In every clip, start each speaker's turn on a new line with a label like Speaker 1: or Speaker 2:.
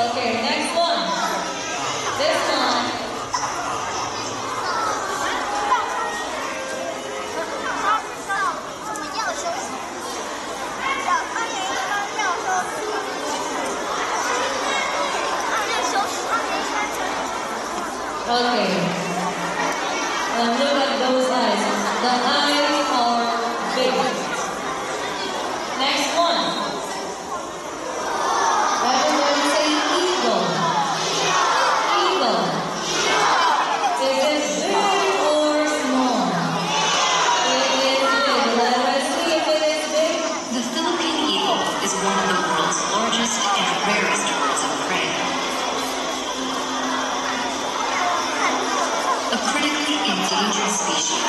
Speaker 1: Okay, next one. This one. Okay. Look at those eyes. The eyes are big. Next one. Everyone say eagle. Eagle. Is it big or small? It is big. Let us see if it is big.
Speaker 2: The Philippine eagle is one of the world's largest and rarest birds of prey. A critically endangered species,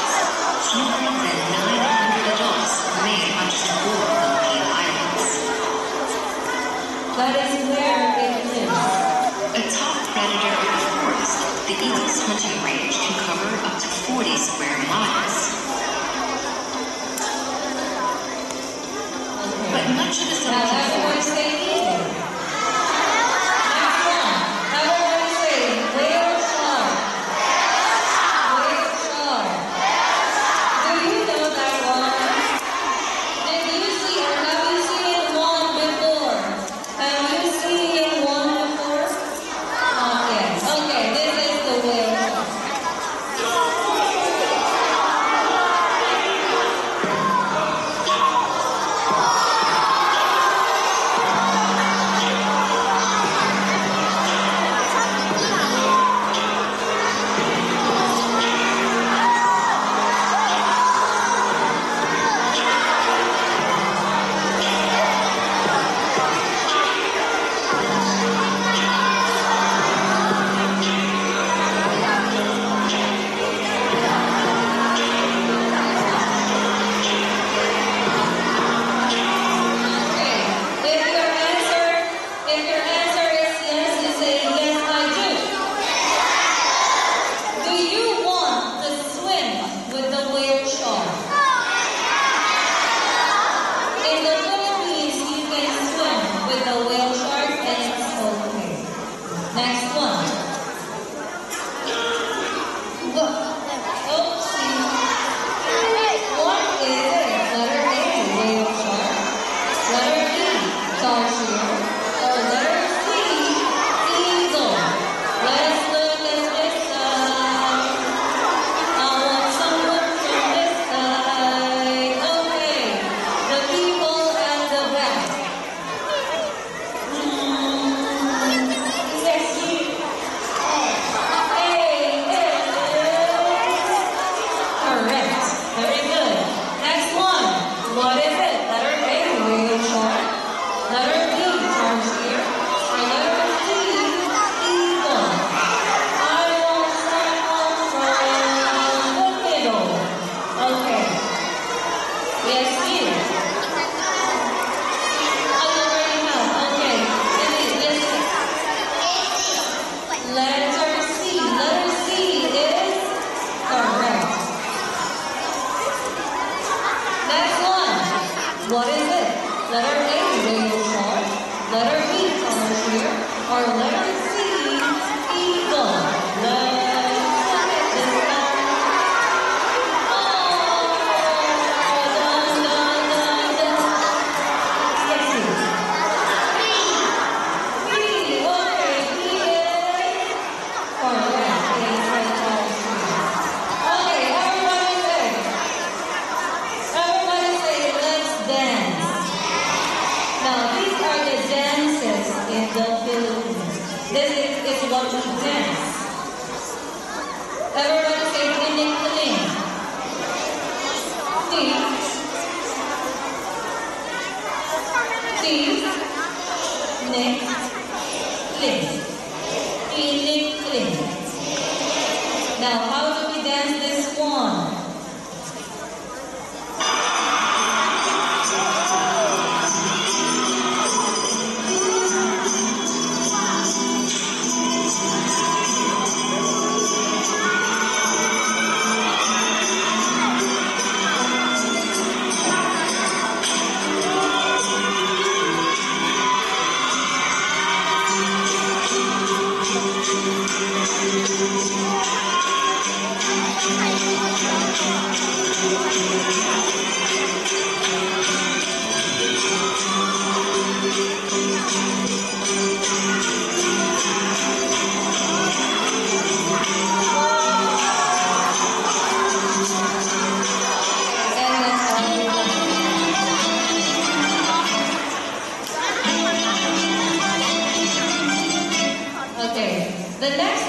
Speaker 2: fewer than 900 adults remain on just 4 Philippine islands.
Speaker 1: That is where it lives.
Speaker 2: A top predator of the forest, the eagle's hunting range can cover up to 40 square miles.
Speaker 1: Okay.
Speaker 2: But much of the
Speaker 1: Now
Speaker 2: Philippine
Speaker 1: everyone
Speaker 2: forest
Speaker 1: say eagle. Next one. Everyone say whale shark. Whale shark. Do you know that one? Did you see or have you seen one before? Have you seen one before? Not yet. Okay, this is the whale shark.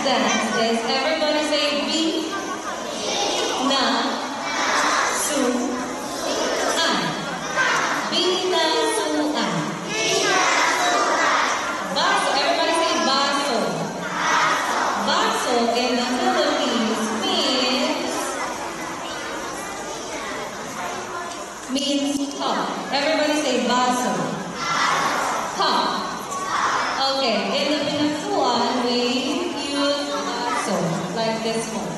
Speaker 1: dance is everybody say B, na, su, an. B, na, su, an. Baso, everybody say baso. Baso in the Philippines means cup. Everybody say baso. Cup. Okay, in the Venezuelan we use baso like this one.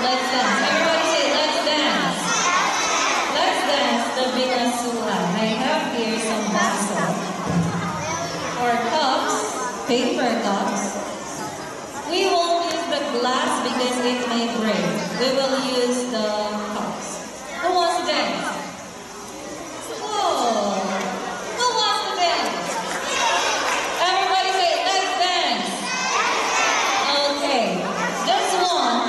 Speaker 1: Let's dance. Everybody say, let's dance. Let's dance the Venezuelan. I have here some baso or cups, paper cups. We won't use the glass because it may break. We will use the cups. Who wants to dance? Oh, who wants to dance? Everybody say, let's dance. Okay, this one.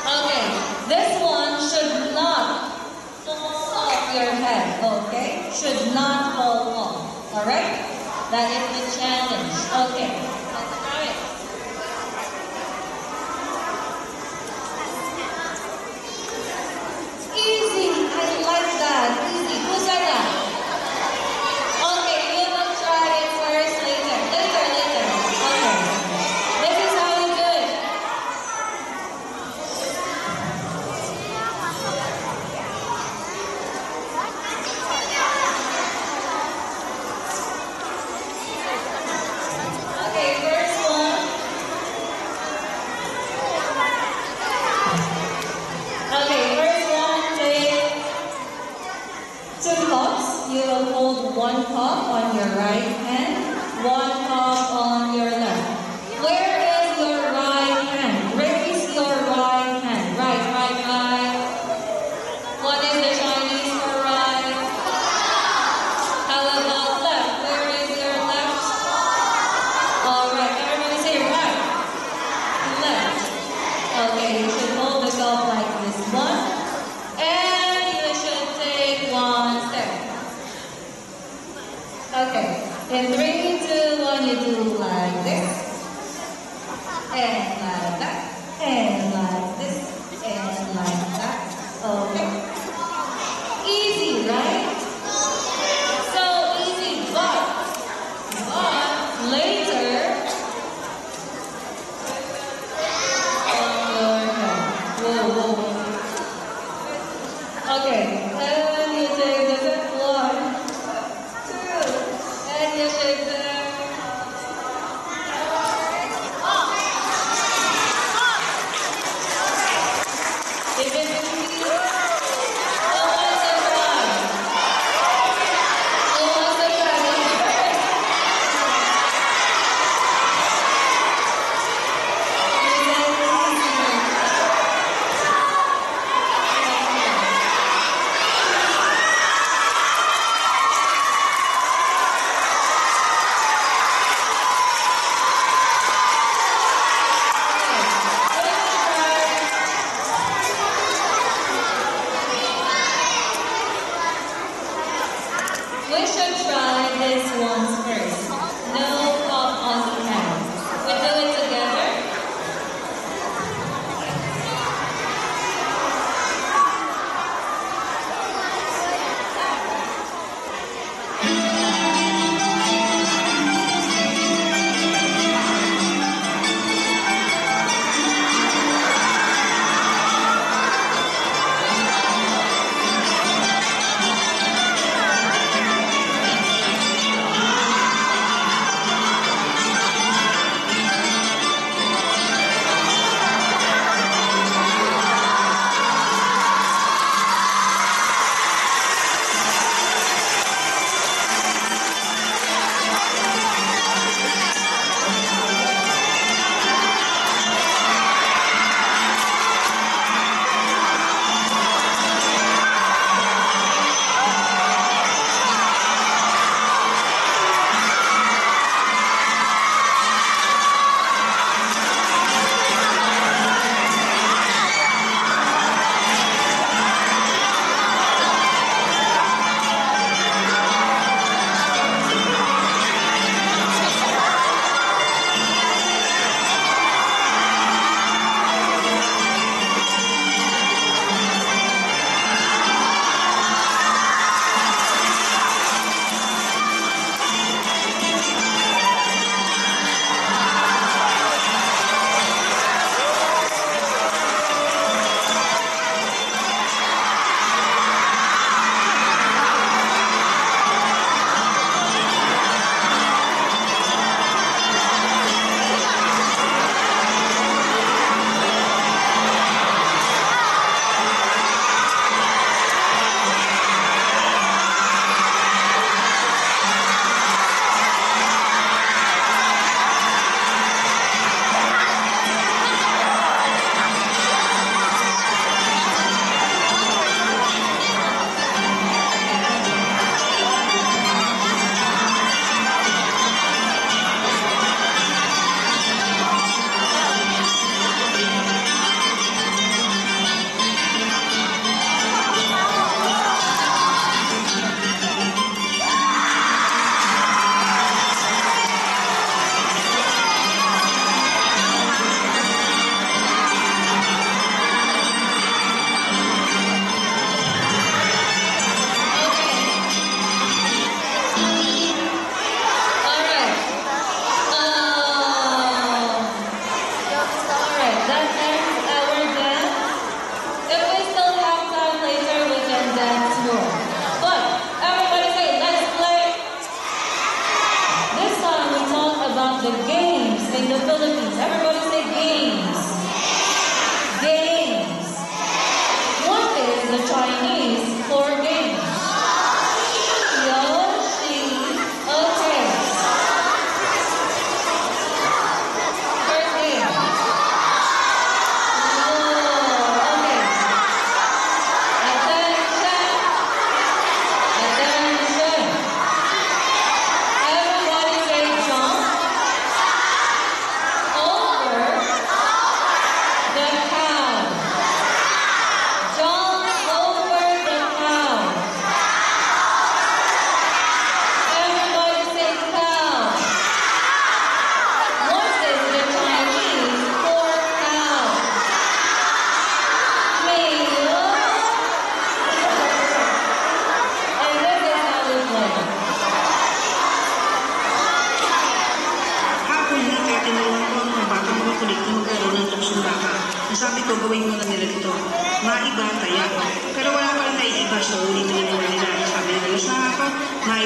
Speaker 1: Okay, this one should not fall off your head, okay? Should not fall off, alright? That is the challenge. Okay, let's try it. Easy, I like that. Easy, who said that? Okay, you will try it first later. Later. Okay, this is how you do it. Okay, first one. Okay, first one, take two cups. You will hold one cup on your right hand, one cup on your left. Where is your right hand? Raise your right hand. Right. What is the Chinese for right? How about left? Where is your left? Alright, everybody say right. Left. Okay, you should hold the cup like this one. And you should take one step. Okay, in 3, 2, 1, you do like this. And like that. And like this. And like that. Okay. Easy, right? So easy, but later on your head. Whoa. Okay, and you take this at 1, 2, and you shake there. Is it easy? Who wants to try? Who wants to try? Is that easy?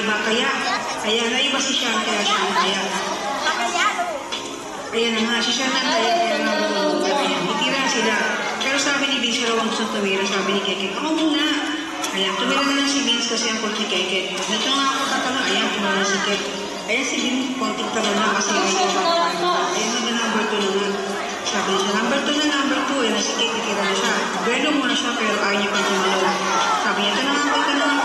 Speaker 3: iba kaya. Kaya naiba si Sean, kaya siya kaya. Ayan na nga, si Sean ang kaya nabutulog. Itira sila. Pero sabi ni Vince, raw ang gusto tumira. Sabi ni Keke, ako muna. Ayan, tumira na lang si Vince kasi ang coach ni Keke. Dito nga ako tatanong, ayan, tumira na si Keke. Ayan si Vince, konting tagal na kasi may ayan na number 2 na nga. Sabi niya, number 2 na number 2. Ayan na si Keke, titira na siya. Duelo muna siya, pero ayaw niya pang tumalo. Sabi niya, ito na nga, ito na nga.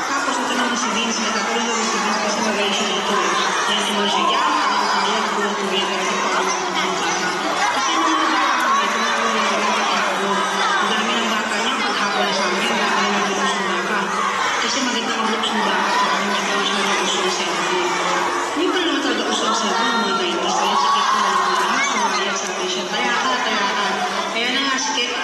Speaker 3: Tapos ito naman si Vince, nagkakaroon naman si Vince kasi magaling siya dito. Ayan, tumalo siya, yan, kaya kung tumira kasi parang kasi yung mga bata kami, tumawag yung mga ang dami ng bata niya, paghapon na sa amin, ang dami ng mga sundaka. Kasi maganda ang group sundaka, kaya hindi ko siya nag-usong cellphone. Hindi pa naman talaga usong cellphone, mga 90s, kaya si Kate na lang sumayag sa atin siya, kaya ka. Kaya na nga si Kate,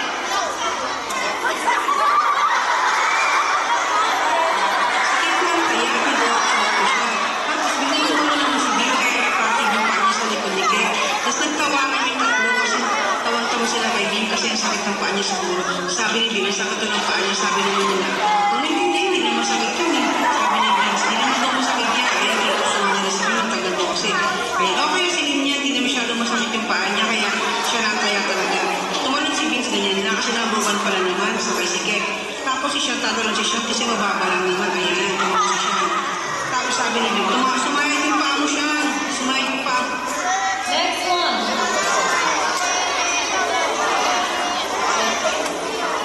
Speaker 3: siguro. Sabi ni Vince, sakit ng paa niya, sabi ni nila, kung hindi naman sakit yun eh. Sabi ni Vince, hindi naman daw masakit niya, kaya hindi ko sumama na si Vince, tagal daw kasi. Kaya okay si niya, hindi na masyadong masakit yung paa niya, kaya siya lang kaya talaga. Tumalon si Vince, ganyan na, kasi number 1 pala naman, sabay si Kek. Tapos si Sean, talo lang si Sean, kasi mababa lang naman, ayan, tumalon si Sean. Tapos sabi ni Vince, sumayad yung paa mo, Sean, sumayad yung paa.
Speaker 1: Next one.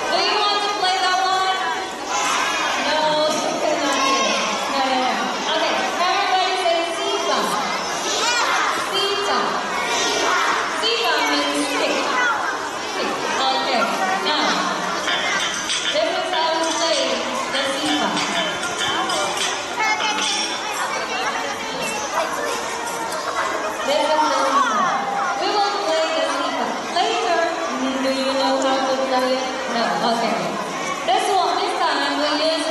Speaker 1: Do you want to play that one? No, you cannot do it. No. Okay, everybody say Sita. Sita. Sita means stick. Stick. Okay, now, this is how you say the Sita. This is the Sita. We will play the Sita later. Do you know how to play it? No. Okay. This time we use